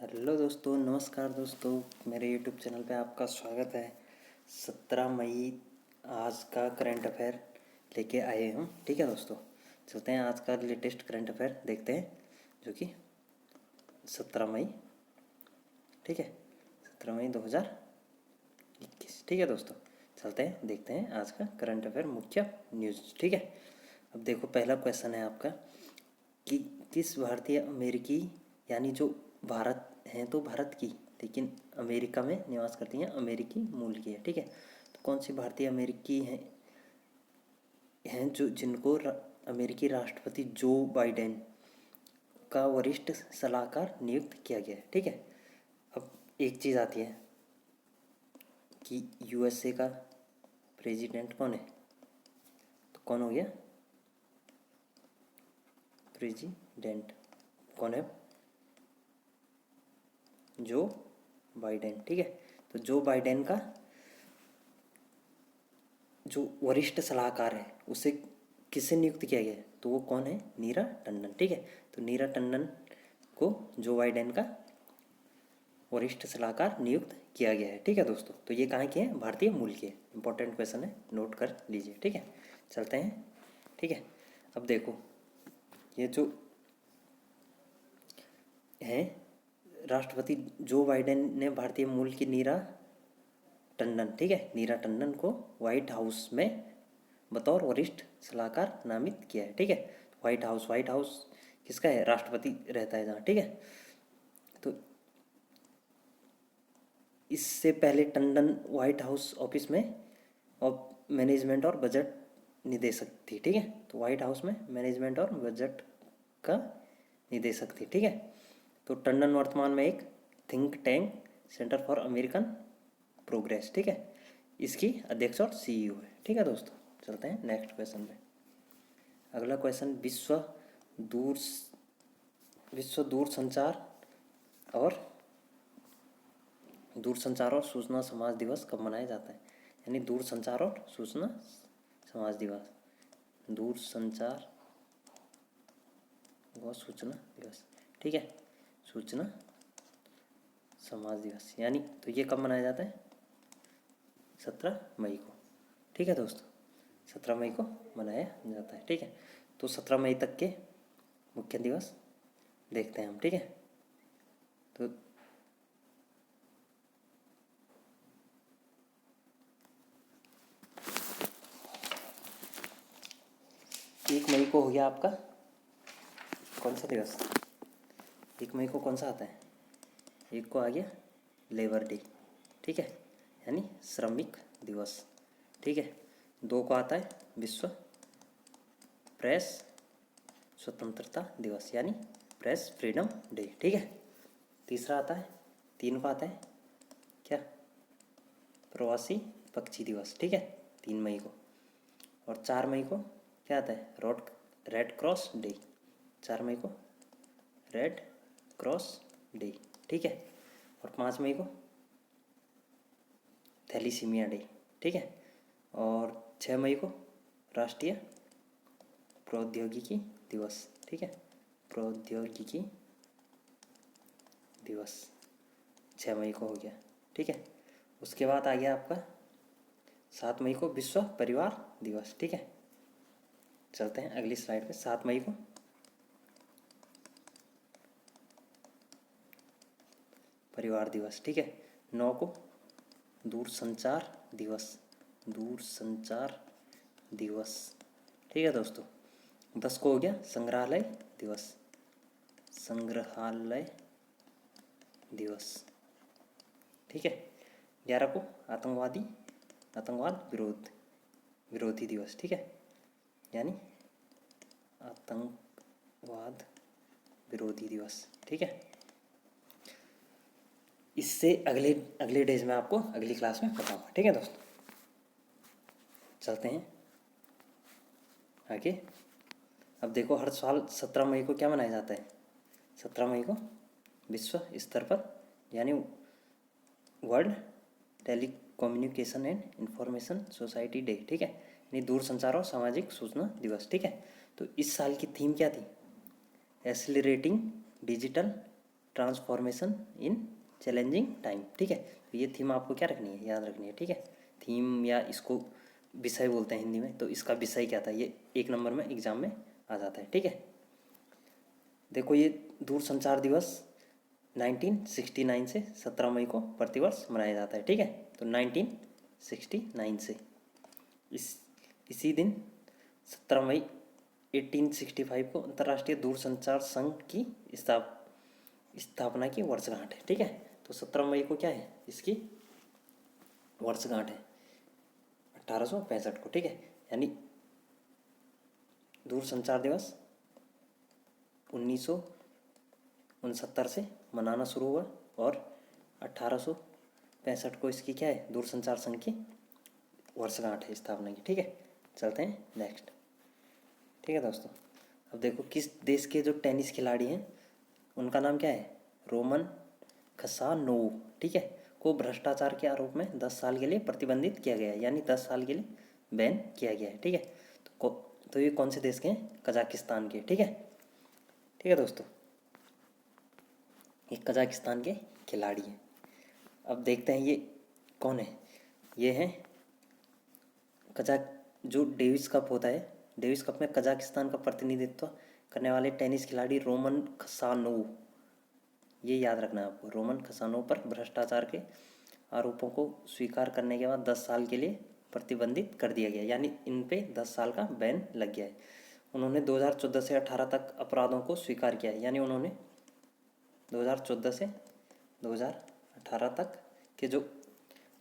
Hello दोस्तों, नमस्कार दोस्तों। मेरे यूट्यूब चैनल पे आपका स्वागत है। 17 मई आज का करंट अफेयर लेके आए हम। ठीक है दोस्तों, चलते हैं आज का लेटेस्ट करंट अफेयर देखते हैं, जो कि 17 मई, ठीक है, 17 मई 2021। ठीक है दोस्तों, चलते हैं देखते हैं आज का करंट अफेयर मुख्य न्यूज़। ठीक है, अब देखो, पहला क्वेश्चन है आपका कि किस भारतीय अमेरिकी, यानी जो भारत हैं तो भारत की लेकिन अमेरिका में निवास करती हैं, अमेरिकी मूल की है। ठीक है, तो कौन सी भारतीय अमेरिकी हैं जो जिनको अमेरिकी राष्ट्रपति जो बाइडेन का वरिष्ठ सलाहकार नियुक्त किया गया है। ठीक है, अब एक चीज़ आती है कि यूएसए का प्रेसिडेंट कौन है, तो कौन हो गया प्रेसिडेंट, कौन है, जो बाइडेन। ठीक है, तो जो बाइडेन का जो वरिष्ठ सलाहकार है उसे किससे नियुक्त किया गया है, तो वो कौन है, नीरा टंडन। ठीक है, तो नीरा टंडन को जो बाइडेन का वरिष्ठ सलाहकार नियुक्त किया गया है। ठीक है दोस्तों, तो ये कहाँ के हैं, भारतीय मूल के। इंपॉर्टेंट क्वेश्चन है, नोट कर लीजिए। ठीक है, चलते हैं। ठीक है, अब देखो, ये जो है राष्ट्रपति जो बाइडेन ने भारतीय मूल की नीरा टंडन, ठीक है, नीरा टंडन को व्हाइट हाउस में बतौर वरिष्ठ सलाहकार नामित किया है। ठीक है, व्हाइट हाउस किसका है, राष्ट्रपति रहता है जहाँ। ठीक है, तो इससे पहले टंडन व्हाइट हाउस ऑफिस में और मैनेजमेंट और बजट निदेशक थी। ठीक है, तो व्हाइट हाउस में मैनेजमेंट और बजट का निदेशक थी। ठीक है, तो टंडन वर्तमान में एक think tank centre for American progress, ठीक है, इसकी अध्यक्ष और सीईओ है। ठीक है दोस्तों, चलते हैं नेक्स्ट क्वेश्चन पे। अगला क्वेश्चन, विश्व दूरसंचार और सूचना समाज दिवस कब मनाया जाता है, यानी दूरसंचार और सूचना समाज दिवस, दूरसंचार व सूचना दिवस। ठीक है, सूचना समाज दिवस, यानी तो ये कब मनाया जाता है, 17 मई को। ठीक है दोस्तों, 17 मई को मनाया जाता है। ठीक है, तो 17 मई तक के मुख्य दिवस देखते हैं हम। ठीक है, तो 1 मई को हो गया आपका कौन सा दिवस, 1 मई को कौन सा आता है, 1 को आ गया लेबर डे। ठीक है, यानी श्रमिक दिवस। ठीक है, 2 को आता है विश्व प्रेस स्वतंत्रता दिवस, यानी प्रेस फ्रीडम डे। ठीक है, तीसरा आता है, 3 को आता है क्या, प्रवासी पक्षी दिवस। ठीक है, 3 मई को। और 4 मई को क्या आता है, रेड क्रॉस डे, 4 मई को रेड क्रॉस डे। ठीक है, और 5 मई को थैलीसीमिया डे। ठीक है, और 6 मई को राष्ट्रीय प्रौद्योगिकी दिवस। ठीक है, प्रौद्योगिकी दिवस 6 मई को हो गया। ठीक है, उसके बाद आ गया आपका 7 मई को विश्व परिवार दिवस। ठीक है, चलते हैं अगली स्लाइड पे। 7 मई को परिवार दिवस। ठीक है, 9 को दूरसंचार दिवस, दूरसंचार दिवस। ठीक है दोस्तों, 10 को हो गया संग्रहालय दिवस, संग्रहालय दिवस। ठीक है, 11 को आतंकवाद विरोधी दिवस। ठीक है, यानी आतंकवाद विरोधी दिवस। ठीक है, इससे अगले डेज में आपको अगली क्लास में बताऊंगा। ठीक है दोस्तों, चलते हैं आगे। अब देखो, हर साल 17 मई को क्या मनाया जाता है, 17 मई को विश्व स्तर पर, यानी world telecommunication and information society day. ठीक है, यानी दूरसंचार और सामाजिक सूचना दिवस। ठीक है, तो इस साल की थीम क्या थी, accelerating digital transformation in challenging time. ठीक है, तो ये थीम आपको क्या रखनी है, याद रखनी है। ठीक है, थीम या इसको विषय बोलते हैं हिंदी में, तो इसका विषय क्या था ये 1 नंबर में एग्जाम में आ जाता है। ठीक है, देखो ये दूरसंचार दिवस 1969 से 17 मई को प्रतिवर्ष मनाया जाता है। ठीक है, तो 1969 से इसी दिन 17 मई 1865 को अंतर्राष्ट्रीय दूरसंचार संघ की स्थापना की वर्षगांठ है। ठीक है, तो 17 मई को क्या है, इसकी वर्षगांठ है 1865 को। ठीक है, यानी दूरसंचार दिवस 1969 से मनाना शुरू हुआ और 1865 को इसकी क्या है, दूरसंचार संघ की वर्षगांठ है स्थापना की। ठीक है, चलते हैं नेक्स्ट। ठीक है दोस्तों, अब देखो किस देश के जो टेनिस खिलाड़ी हैं उनका नाम क्या है, रोमन खसानोव। ठीक है, को भ्रष्टाचार के आरोप में 10 साल के लिए प्रतिबंधित किया गया है, यानी 10 साल के लिए बैन किया गया है। ठीक है, तो ये कौन से देश के हैं, कजाकिस्तान के। ठीक है, ठीक है दोस्तों, ये कजाकिस्तान के खिलाड़ी हैं। अब देखते हैं ये कौन है, ये हैं जो डेविस कप होता है, डेविस कप में कजाकिस्तान का प्रतिनिधित्व करने वाले टेनिस खिलाड़ी रोमन खसानोव, ये याद रखना है आपको। रोमन खसानोव पर भ्रष्टाचार के आरोपों को स्वीकार करने के बाद 10 साल के लिए प्रतिबंधित कर दिया गया, यानी इन पे 10 साल का बैन लग गया है। उन्होंने 2014 से 18 तक अपराधों को स्वीकार किया है, यानी उन्होंने 2014 से 2018 तक के जो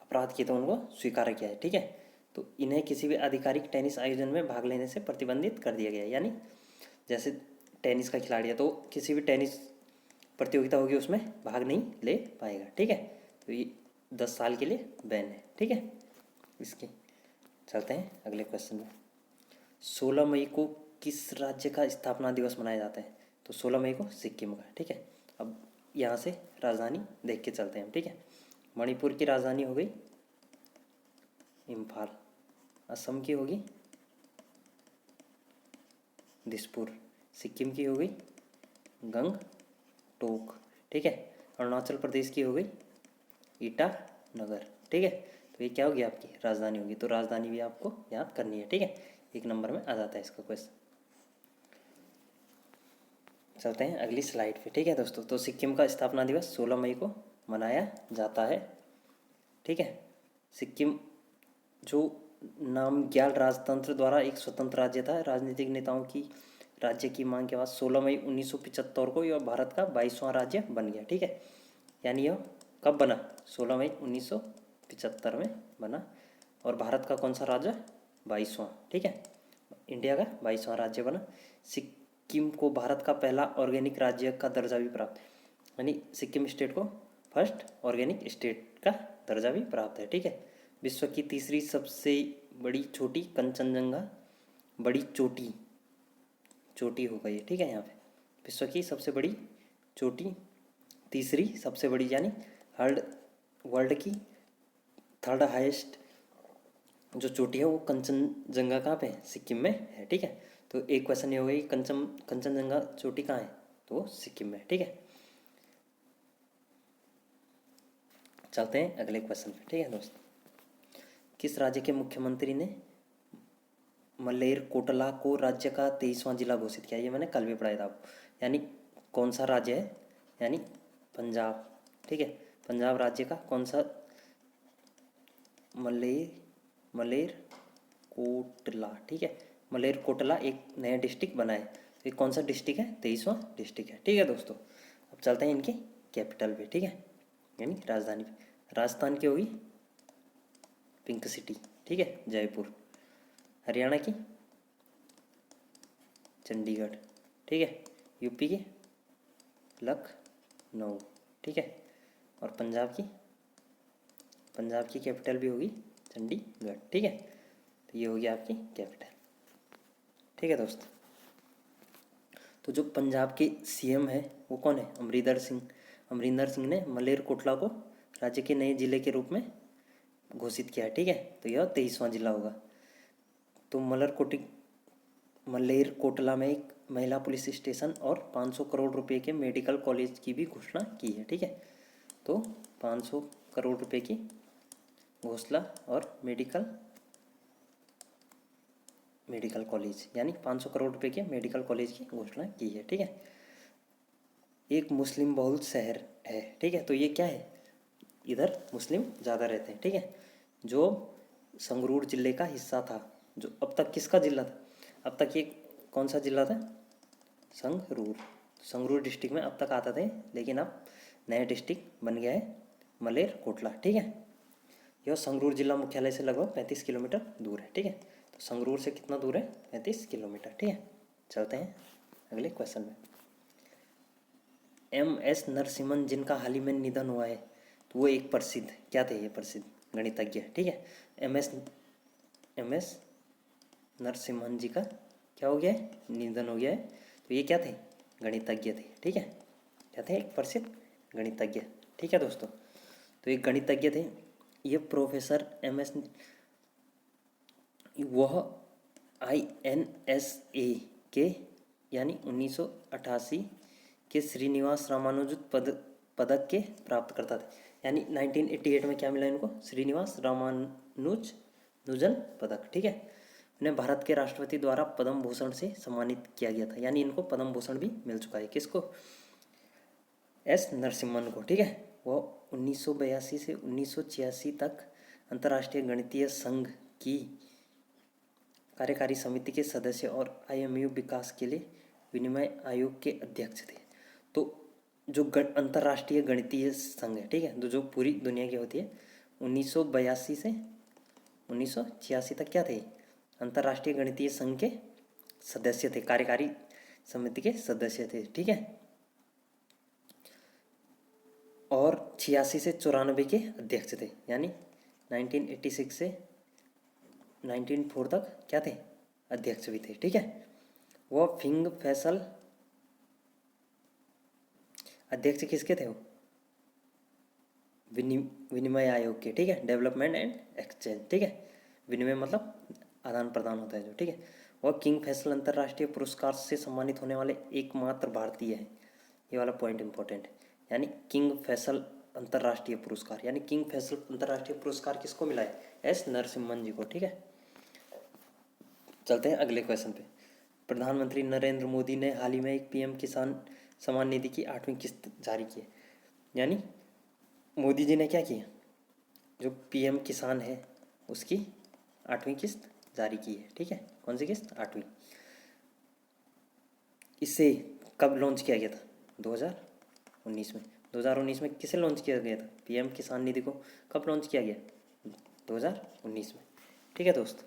अपराध किए थे उनको स्वीकार किया है। ठीक है, तो इन्हें किसी भी आधिकारिक टेनिस आयोजन में भाग लेने से प्रतिबंधित कर दिया गया है, यानी जैसे टेनिस का खिलाड़ी है तो किसी भी टेनिस प्रतियोगिता होगी उसमें भाग नहीं ले पाएगा। ठीक है, तो ये 10 साल के लिए बैन है। ठीक है, इसकी चलते हैं अगले क्वेश्चन में। 16 मई को किस राज्य का स्थापना दिवस मनाया जाता है, तो 16 मई को सिक्किम का। ठीक है, अब यहाँ से राजधानी देख के चलते हैं हम। ठीक है, मणिपुर की राजधानी हो गई इम्फाल, असम की होगी दिसपुर, सिक्किम की हो गई गंगटोक। ठीक है, अरुणाचल प्रदेश की हो गई ईटानगर। ठीक है, तो ये क्या होगी, आपकी राजधानी होगी। तो राजधानी भी आपको याद करनी है। ठीक है, 1 नंबर में आ जाता है इसका क्वेश्चन। चलते हैं अगली स्लाइड पे। ठीक है दोस्तों, तो सिक्किम का स्थापना दिवस 16 मई को मनाया जाता है। ठीक है, सिक्किम जो नामग्याल राजतंत्र द्वारा एक स्वतंत्र राज्य था, राजनीतिक नेताओं की राज्य की मांग के बाद 16 मई 1975 को यह भारत का 22वां राज्य बन गया। ठीक है, यानी यह कब बना, 16 मई 1975 में बना, और भारत का कौन सा राज्य, 22वां। ठीक है, इंडिया का 22वां राज्य बना। सिक्किम को भारत का पहला ऑर्गेनिक राज्य का दर्जा भी प्राप्त, यानी सिक्किम स्टेट को फर्स्ट ऑर्गेनिक स्टेट का दर्जा भी प्राप्त है। ठीक है, विश्व की तीसरी सबसे बड़ी चोटी कंचनजंगा, बड़ी चोटी हो गई है। ठीक है, यहाँ पे विश्व की सबसे बड़ी चोटी, तीसरी सबसे बड़ी, यानी वर्ल्ड की 3rd हाईएस्ट जो चोटी है वो कंचनजंगा कहाँ पे है, सिक्किम में है। ठीक है, तो एक क्वेश्चन ये हो गई कंचनजंगा चोटी कहाँ है, तो सिक्किम में। ठीक है, चलते हैं अगले क्वेश्चन पे। ठीक है दोस्तों, किस राज्य के मुख्यमंत्री ने मलेरकोटला को राज्य का 23वां जिला घोषित किया, ये मैंने कल भी पढ़ाया था आपको, यानी कौन सा राज्य है, यानी पंजाब। ठीक है, पंजाब राज्य का कौन सा, मलेरकोटला। ठीक है, मलेरकोटला एक नया डिस्ट्रिक्ट बना है, तो ये कौन सा डिस्ट्रिक्ट है, 23वां डिस्ट्रिक्ट है। ठीक है दोस्तों, अब चलते हैं इनकी कैपिटल पे। ठीक है, यानी राजधानी पे। राजस्थान की होगी पिंक सिटी। ठीक है, जयपुर। हरियाणा की चंडीगढ़। ठीक है, यूपी की लखनऊ। ठीक है, और पंजाब की कैपिटल भी होगी चंडीगढ़। ठीक है, तो ये होगी आपकी कैपिटल। ठीक है दोस्तों, तो जो पंजाब के सीएम है वो कौन है, अमरिंदर सिंह ने मलेरकोटला को राज्य के नए जिले के रूप में घोषित किया है। ठीक है, तो यह 23वां जिला होगा। तो मलेरकोटला में एक महिला पुलिस स्टेशन और 500 करोड़ रुपए के मेडिकल कॉलेज की भी घोषणा की है। ठीक है, तो 500 करोड़ रुपए की घोषणा और मेडिकल कॉलेज यानी 500 करोड़ रुपए के मेडिकल कॉलेज की घोषणा की है। ठीक है, एक मुस्लिम बहुल शहर है। ठीक है, तो ये क्या है, इधर मुस्लिम ज़्यादा रहते हैं। ठीक है, जो संगरूर जिले का हिस्सा था, जो अब तक किसका जिला था, अब तक ये कौन सा जिला था, संगरूर डिस्ट्रिक्ट में अब तक आता थे, लेकिन अब नया डिस्ट्रिक्ट बन गया है मलेरकोटला। ठीक है, यह संगरूर जिला मुख्यालय से लगभग 35 किलोमीटर दूर है। ठीक है, तो संगरूर से कितना दूर है, 35 किलोमीटर। ठीक है, चलते हैं अगले क्वेश्चन में। MS नरसिम्हन जिनका हाल ही में निधन हुआ है, तो वो एक प्रसिद्ध क्या थे, ये प्रसिद्ध गणितज्ञ। ठीक है, MS नरसिम्हन जी का क्या हो गया है, निधन हो गया है। तो ये क्या थे, गणितज्ञ थे। ठीक है, क्या थे, एक प्रसिद्ध गणितज्ञ। ठीक है दोस्तों, तो ये गणितज्ञ थे। ये प्रोफेसर MS वह INSA के यानी 1988 के श्रीनिवास पदक के प्राप्त करता थे। यानी 1988 में क्या मिला इनको, श्रीनिवास रामानुजन पदक। ठीक है, उन्हें भारत के राष्ट्रपति द्वारा पद्म भूषण से सम्मानित किया गया था, यानी इनको पद्म भूषण भी मिल चुका है। किसको, S नरसिम्हन को। ठीक है, वह 1982 से 1986 तक अंतर्राष्ट्रीय गणितीय संघ की कार्यकारी समिति के सदस्य और IMU विकास के लिए विनिमय आयोग के अध्यक्ष थे। तो जो अंतर्राष्ट्रीय गणितीय संघ है, ठीक है, तो जो पूरी दुनिया की होती है, 1982 से 1986 तक क्या थे, अंतर्राष्ट्रीय गणितीय संघ के सदस्य थे, कार्यकारी समिति के सदस्य थे। ठीक है, और 86 से 94 के अध्यक्ष थे, यानी 1986 से 1904 तक क्या थे, अध्यक्ष भी थे। ठीक है, वह फिंग फैसल अध्यक्ष किसके थे, वो विनिमय आयोग के। ठीक है, डेवलपमेंट एंड एक्सचेंज। ठीक है, विनिमय मतलब आदान प्रदान होता है जो। ठीक है, वह किंग फैसल अंतर्राष्ट्रीय पुरस्कार से सम्मानित होने वाले एकमात्र भारतीय है। ये वाला पॉइंट इंपॉर्टेंट है, यानी किंग फैसल अंतर्राष्ट्रीय पुरस्कार, यानी किंग फैसल अंतर्राष्ट्रीय पुरस्कार किसको मिला है, S नरसिम्हन जी को। ठीक है, चलते हैं अगले क्वेश्चन पे। प्रधानमंत्री नरेंद्र मोदी ने हाल ही में एक PM किसान सम्मान निधि की 8वीं किस्त जारी की है। यानी मोदी जी ने क्या किया, जो PM किसान है उसकी 8वीं किस्त जारी की है। ठीक है, कौन सी किस्त, 8वीं। इसे कब लॉन्च किया गया था, 2019 में। 2019 में किसे लॉन्च किया गया था, PM किसान निधि को कब लॉन्च किया गया, 2019 में। ठीक है दोस्त,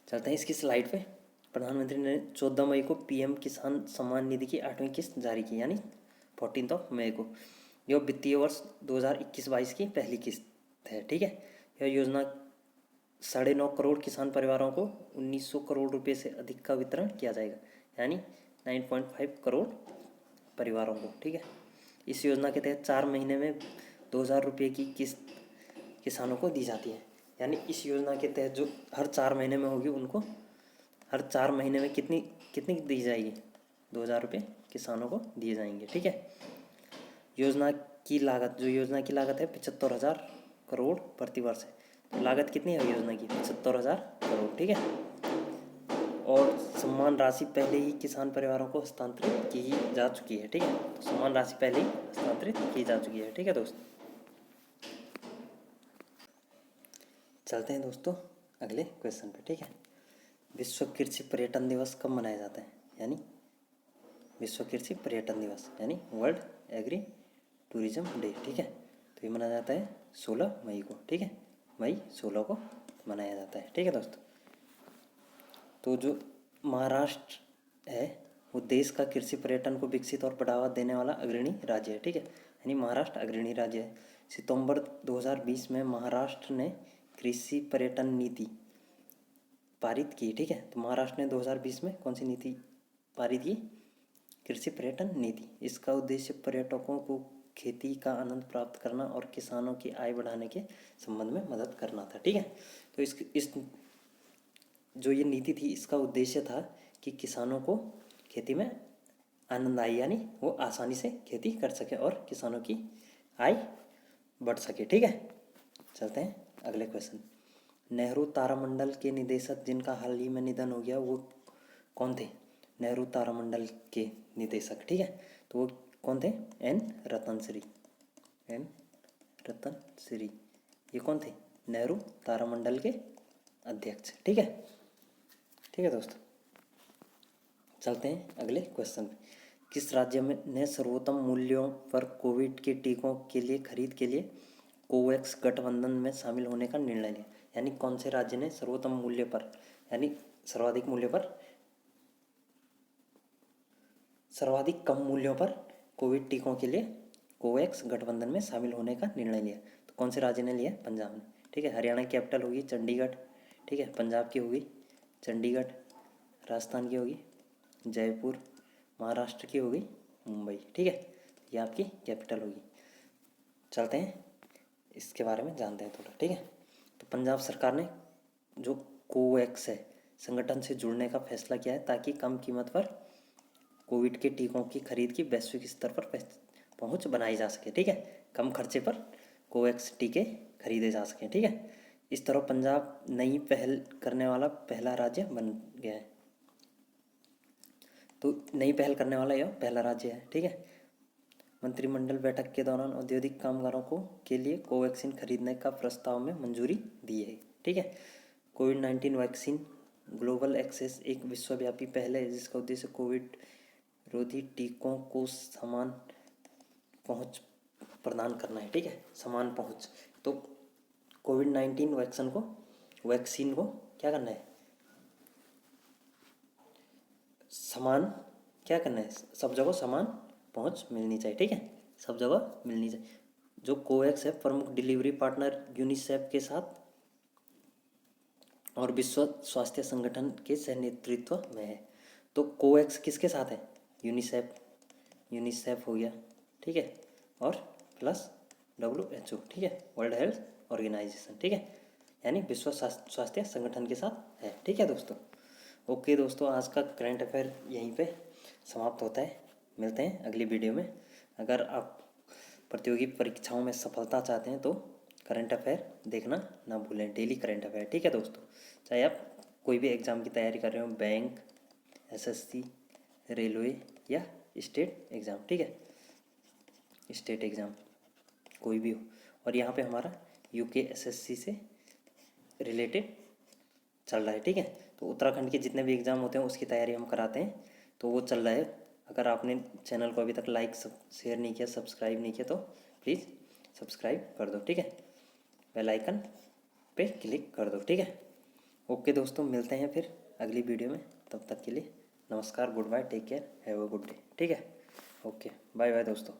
चलते हैं इसकी स्लाइड पे। प्रधानमंत्री ने 14 मई को PM किसान सम्मान निधि की 8वीं किस्त जारी की, यानी 14 मई को। यह वित्तीय वर्ष 2021-22 की पहली किस्त है। ठीक है, यह योजना 9.5 करोड़ किसान परिवारों को 1900 करोड़ रुपए से अधिक का वितरण किया जाएगा, यानी 9.5 करोड़ परिवारों को। ठीक है, इस योजना के तहत 4 महीने में 2000 रुपये की किस्त किसानों को दी जाती है। यानी इस योजना के तहत जो हर 4 महीने में होगी, उनको हर 4 महीने में कितनी कितनी दी जाएगी, 2000 रुपये किसानों को दिए जाएंगे। ठीक है, योजना की लागत है 75,000 करोड़ प्रति वर्ष है। तो लागत कितनी है योजना की, 75,000 करोड़। ठीक है, और सम्मान राशि पहले ही किसान परिवारों को हस्तांतरित की जा चुकी है। ठीक है, तो सम्मान राशि पहले ही हस्तांतरित की जा चुकी है। ठीक है दोस्तों, चलते हैं दोस्तों अगले क्वेश्चन पे। ठीक है, विश्व कृषि पर्यटन दिवस कब मनाया जाता है, यानी विश्व कृषि पर्यटन दिवस यानी वर्ल्ड एग्री टूरिज्म डे। ठीक है, तो ये मनाया जाता है 16 मई को। ठीक है, मई 16 को मनाया जाता है। ठीक है दोस्तों, तो जो महाराष्ट्र है वो देश का कृषि पर्यटन को विकसित और बढ़ावा देने वाला अग्रणी राज्य है। ठीक है, यानी महाराष्ट्र अग्रणी राज्य है। सितंबर 2020 में महाराष्ट्र ने कृषि पर्यटन नीति पारित की। ठीक है, तो महाराष्ट्र ने 2020 में कौन सी नीति पारित की, कृषि पर्यटन नीति। इसका उद्देश्य पर्यटकों को खेती का आनंद प्राप्त करना और किसानों की आय बढ़ाने के संबंध में मदद करना था। ठीक है, तो इस जो ये नीति थी, इसका उद्देश्य था कि किसानों को खेती में आनंद आए, यानी वो आसानी से खेती कर सके और किसानों की आय बढ़ सके। ठीक है, चलते हैं अगले क्वेश्चन। नेहरू तारामंडल के निदेशक जिनका हाल ही में निधन हो गया वो कौन थे? नेहरू तारामंडल के निदेशक, ठीक है, तो वो कौन थे? एन रतन श्री। एन रतन श्री ये कौन थे? नेहरू तारामंडल के अध्यक्ष। ठीक है, ठीक है दोस्तों, चलते हैं अगले क्वेश्चन पे। किस राज्य में ने सर्वोत्तम मूल्यों पर कोविड के टीकों के लिए खरीद के लिए कोवैक्स गठबंधन में शामिल होने का निर्णय लिया? यानी कौन से राज्य ने सर्वोत्तम मूल्य पर, यानी सर्वाधिक मूल्य पर, सर्वाधिक कम मूल्यों पर कोविड टीकों के लिए कोवैक्स गठबंधन में शामिल होने का निर्णय लिया? तो कौन से राज्य ने लिया? पंजाब ने। ठीक है, हरियाणा की कैपिटल होगी चंडीगढ़। ठीक है, पंजाब की होगी चंडीगढ़, राजस्थान की होगी जयपुर, महाराष्ट्र की होगी मुंबई। ठीक है, ये आपकी कैपिटल होगी। चलते हैं इसके बारे में जानते हैं थोड़ा। ठीक है, तो पंजाब सरकार ने जो कोवैक्स है संगठन से जुड़ने का फैसला किया है ताकि कम कीमत पर कोविड के टीकों की खरीद की वैश्विक स्तर पर पहुंच बनाई जा सके। ठीक है, कम खर्चे पर कोवैक्स टीके खरीदे जा सकें। ठीक है, इस तरह पंजाब नई पहल करने वाला पहला राज्य बन गया है। तो नई पहल करने वाला यह पहला राज्य है। ठीक है, मंत्रिमंडल बैठक के दौरान औद्योगिक कामगारों को के लिए कोवैक्सीन खरीदने का प्रस्ताव में मंजूरी दी है। ठीक है, कोविड-19 वैक्सीन ग्लोबल एक्सेस एक विश्वव्यापी पहल है जिसका उद्देश्य कोविड रोधी टीकों को समान पहुंच प्रदान करना है। ठीक है, समान पहुंच। तो कोविड-19 वैक्सीन को क्या करना है? समान क्या करना है? सब जगह समान पहुंच मिलनी चाहिए। ठीक है, सब जगह मिलनी चाहिए। जो कोवैक्स है प्रमुख डिलीवरी पार्टनर यूनिसेफ के साथ और विश्व स्वास्थ्य संगठन के सह नेतृत्व में है। तो कोवैक्स किसके साथ है? यूनिसेफ हो गया। ठीक है, और प्लस WHO। ठीक है, वर्ल्ड हेल्थ ऑर्गेनाइजेशन। ठीक है, यानी विश्व स्वास्थ्य संगठन के साथ है। ठीक है दोस्तों, ओके दोस्तों, आज का करंट अफेयर यहीं पे समाप्त होता है। मिलते हैं अगली वीडियो में। अगर आप प्रतियोगी परीक्षाओं में सफलता चाहते हैं तो करंट अफेयर देखना ना भूलें, डेली करंट अफेयर। ठीक है दोस्तों, चाहे आप कोई भी एग्ज़ाम की तैयारी कर रहे हो, बैंक, SSC, रेलवे या स्टेट एग्ज़ाम। ठीक है, स्टेट एग्ज़ाम कोई भी हो। और यहाँ पे हमारा UKSSC से रिलेटेड चल रहा है। ठीक है, तो उत्तराखंड के जितने भी एग्ज़ाम होते हैं उसकी तैयारी हम कराते हैं, तो वो चल रहा है। अगर आपने चैनल को अभी तक लाइक शेयर नहीं किया, सब्सक्राइब नहीं किया तो प्लीज़ सब्सक्राइब कर दो। ठीक है, बेल आइकन पे क्लिक कर दो। ठीक है, ओके दोस्तों, मिलते हैं फिर अगली वीडियो में। तब तक के लिए नमस्कार, good bye, take care, have a good day. ठीक है, ओके, बाय बाय दोस्तों।